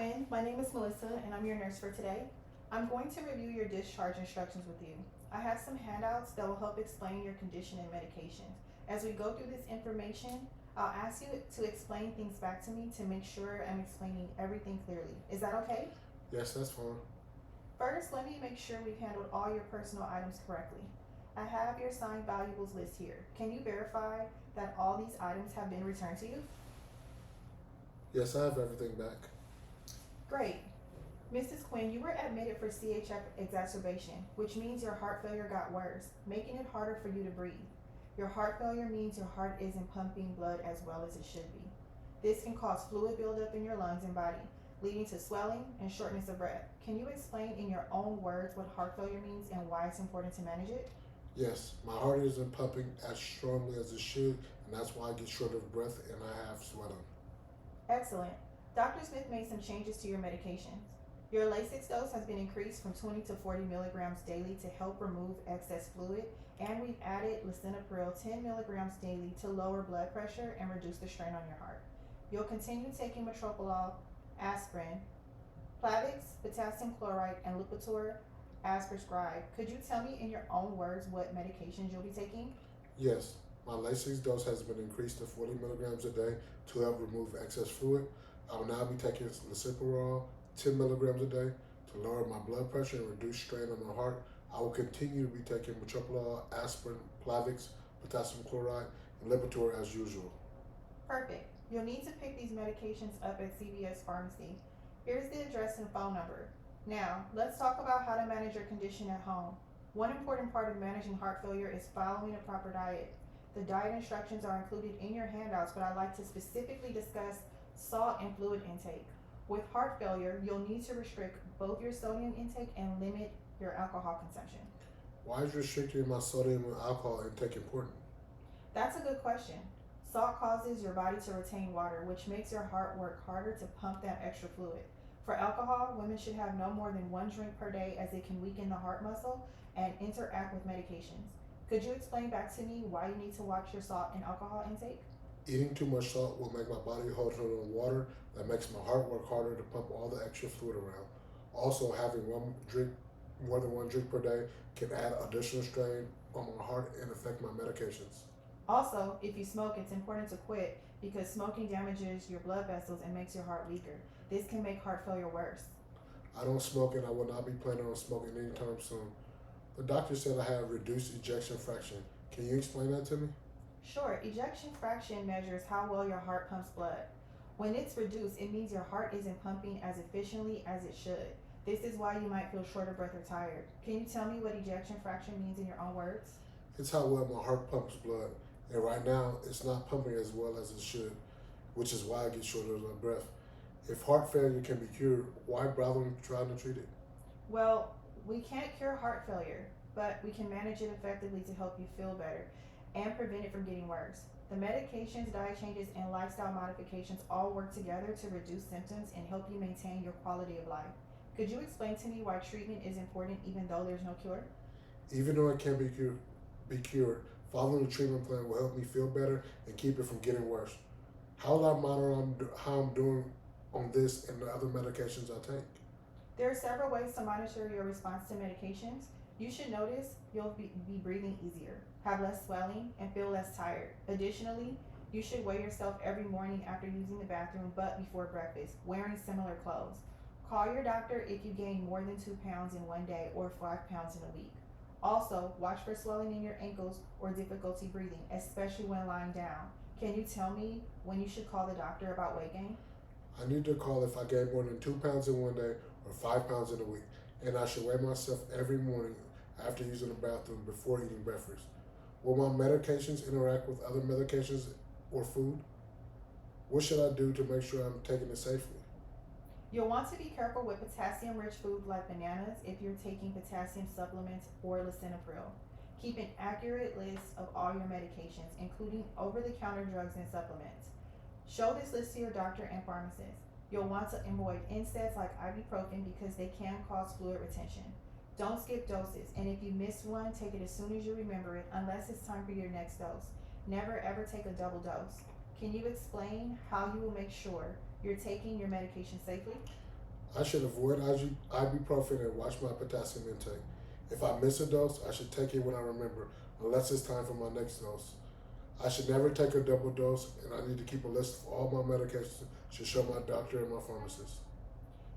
Quinn. My name is Melissa, and I'm your nurse for today. I'm going to review your discharge instructions with you. I have some handouts that will help explain your condition and medications. As we go through this information, I'll ask you to explain things back to me to make sure I'm explaining everything clearly. Is that okay? Yes, that's fine. First, let me make sure we've handled all your personal items correctly. I have your signed valuables list here. Can you verify that all these items have been returned to you? Yes, I have everything back. Great. Mrs. Quinn, you were admitted for CHF exacerbation, which means your heart failure got worse, making it harder for you to breathe. Your heart failure means your heart isn't pumping blood as well as it should be. This can cause fluid buildup in your lungs and body, leading to swelling and shortness of breath. Can you explain in your own words what heart failure means and why it's important to manage it? Yes, my heart isn't pumping as strongly as it should, and that's why I get short of breath and I have swelling. Excellent. Dr. Smith made some changes to your medications. Your Lasix dose has been increased from 20 to 40 milligrams daily to help remove excess fluid, and we've added lisinopril 10 milligrams daily to lower blood pressure and reduce the strain on your heart. You'll continue taking metoprolol, aspirin, Plavix, potassium chloride, and Lipitor as prescribed. Could you tell me in your own words what medications you'll be taking? Yes, my Lasix dose has been increased to 40 milligrams a day to help remove excess fluid. I will now be taking lisinopril 10 milligrams a day to lower my blood pressure and reduce strain on my heart. I will continue to be taking metoprolol, aspirin, Plavix, potassium chloride, and Lipitor as usual. Perfect. You'll need to pick these medications up at CVS Pharmacy. Here's the address and phone number. Now, let's talk about how to manage your condition at home. One important part of managing heart failure is following a proper diet. The diet instructions are included in your handouts, but I'd like to specifically discuss salt and fluid intake. With heart failure, you'll need to restrict both your sodium intake and limit your alcohol consumption. Why is restricting my sodium and alcohol intake important? That's a good question. Salt causes your body to retain water, which makes your heart work harder to pump that extra fluid. For alcohol, women should have no more than one drink per day as it can weaken the heart muscle and interact with medications. Could you explain back to me why you need to watch your salt and alcohol intake? Eating too much salt will make my body hold on to water that makes my heart work harder to pump all the extra fluid around. Also, having more than one drink per day, can add additional strain on my heart and affect my medications. Also, if you smoke, it's important to quit because smoking damages your blood vessels and makes your heart weaker. This can make heart failure worse. I don't smoke and I will not be planning on smoking anytime soon. The doctor said I have reduced ejection fraction. Can you explain that to me? Sure, ejection fraction measures how well your heart pumps blood. When it's reduced, it means your heart isn't pumping as efficiently as it should. This is why you might feel short of breath or tired. Can you tell me what ejection fraction means in your own words? It's how well my heart pumps blood, and right now it's not pumping as well as it should, which is why I get short of my breath. If heart failure can be cured, why bother trying to treat it? Well, we can't cure heart failure, but we can manage it effectively to help you feel better and prevent it from getting worse. The medications, diet changes, and lifestyle modifications all work together to reduce symptoms and help you maintain your quality of life. Could you explain to me why treatment is important even though there's no cure? Even though it can be cured, following the treatment plan will help me feel better and keep it from getting worse. How will I monitor how I'm doing on this and the other medications I take? There are several ways to monitor your response to medications. You should notice you'll be breathing easier, have less swelling, and feel less tired. Additionally, you should weigh yourself every morning after using the bathroom but before breakfast, wearing similar clothes. Call your doctor if you gain more than 2 pounds in one day or 5 pounds in a week. Also, watch for swelling in your ankles or difficulty breathing, especially when lying down. Can you tell me when you should call the doctor about weight gain? I need to call if I gain more than 2 pounds in one day or 5 pounds in a week, and I should weigh myself every morning after using the bathroom before eating breakfast. Will my medications interact with other medications or food? What should I do to make sure I'm taking it safely? You'll want to be careful with potassium rich foods like bananas if you're taking potassium supplements or lisinopril. Keep an accurate list of all your medications, including over the counter drugs and supplements. Show this list to your doctor and pharmacist. You'll want to avoid NSAIDs like ibuprofen because they can cause fluid retention. Don't skip doses, and if you miss one, take it as soon as you remember it, unless it's time for your next dose. Never ever take a double dose. Can you explain how you will make sure you're taking your medication safely? I should avoid ibuprofen and watch my potassium intake. If I miss a dose, I should take it when I remember, unless it's time for my next dose. I should never take a double dose, and I need to keep a list of all my medications to show my doctor and my pharmacist.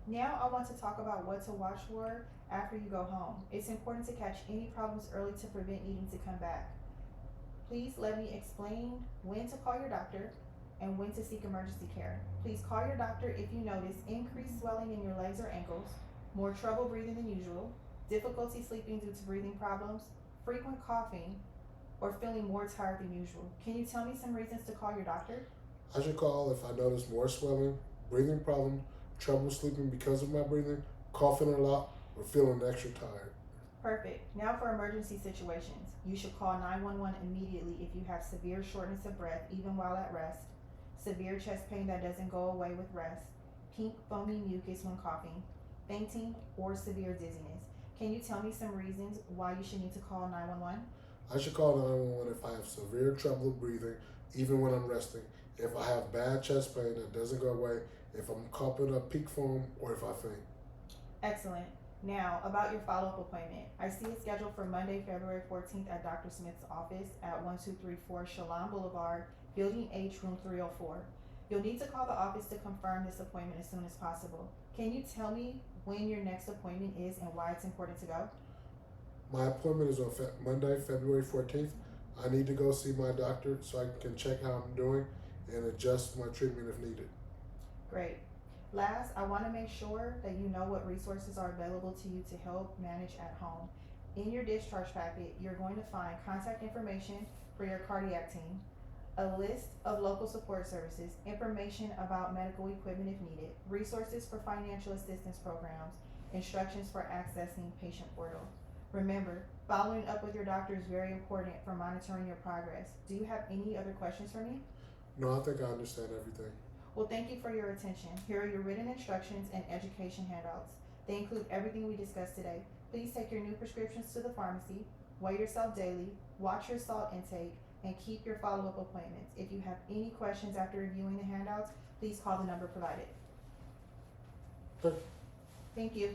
Now I want to talk about what to watch for after you go home. It's important to catch any problems early to prevent needing to come back. Please let me explain when to call your doctor and when to seek emergency care. Please call your doctor if you notice increased swelling in your legs or ankles, more trouble breathing than usual, difficulty sleeping due to breathing problems, frequent coughing, or feeling more tired than usual. Can you tell me some reasons to call your doctor? I should call if I notice more swelling, breathing problem, trouble sleeping because of my breathing, coughing a lot, or feeling extra tired. Perfect. Now for emergency situations. You should call 911 immediately if you have severe shortness of breath even while at rest, severe chest pain that doesn't go away with rest, pink foamy mucus when coughing, fainting, or severe dizziness. Can you tell me some reasons why you should need to call 911? I should call 911 if I have severe trouble breathing, even when I'm resting, if I have bad chest pain that doesn't go away, if I'm coughing up peak foam, or if I faint. Excellent. Now, about your follow-up appointment. I see it scheduled for Monday, February 14th at Dr. Smith's office at 1234 Shalom Boulevard, Building H, room 304. You'll need to call the office to confirm this appointment as soon as possible. Can you tell me when your next appointment is and why it's important to go? My appointment is on Monday, February 14th. I need to go see my doctor so I can check how I'm doing and adjust my treatment if needed. Great. Last, I want to make sure that you know what resources are available to you to help manage at home. In your discharge packet, you're going to find contact information for your cardiac team, a list of local support services, information about medical equipment if needed, resources for financial assistance programs, instructions for accessing patient portal. Remember, following up with your doctor is very important for monitoring your progress. Do you have any other questions for me? No, I think I understand everything. Well, thank you for your attention. Here are your written instructions and education handouts. They include everything we discussed today. Please take your new prescriptions to the pharmacy, weigh yourself daily, watch your salt intake, and keep your follow-up appointments. If you have any questions after reviewing the handouts, please call the number provided. Okay. Thank you.